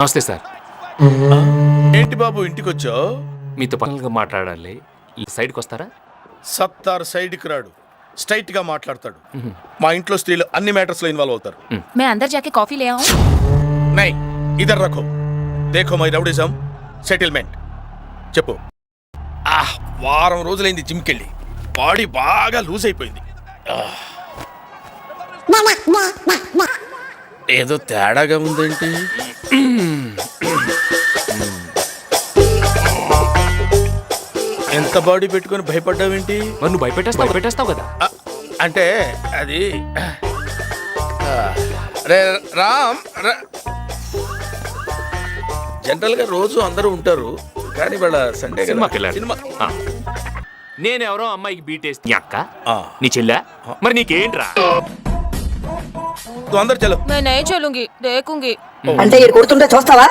నమస్తే సార్. ఏంటి బాబు ఇంటికి వచ్చావు? మీతో పర్సనల్గా మాట్లాడాలి. ఈ సైడ్కి వస్తారా? సత్తార్ సైడ్కి రాడు, స్ట్రైట్ గా మాట్లాడతాడు. మా ఇంట్లో స్త్రీలు అన్ని మ్యాటర్స్ లో ఇన్వాల్వ్ అవుతారు. मैं अंदर जाके कॉफी ले आऊं? నై either రఖో, Dekho my rowdyism settlement. చెప్పు. వారం రోజులైంది జిమ్కెళ్ళి, బాడీ బాగా లూజ్ అయిపోయింది. ఏదో తేడాగా ఉందేంటి? ఎంత బాడీ పెట్టుకొని భయపడ్డావేంటి? మరి నువ్వు భయపెట్టేస్తావు కదా. అంటే అది రే రామ్, జనరల్ గా రోజు అందరూ ఉంటారు, కానీ వాళ్ళ సండే సినిమాకి వెళ్ళాలి. నేనెవరో అమ్మాయికి బీటేసి నీ అక్క, నీ చెల్లె, మరి నీకేంట్రా? అందరు చలో. मैं नहीं चलूंगी, देखूंगी. అంటే ఇది కొడుతుంటే చూస్తావా?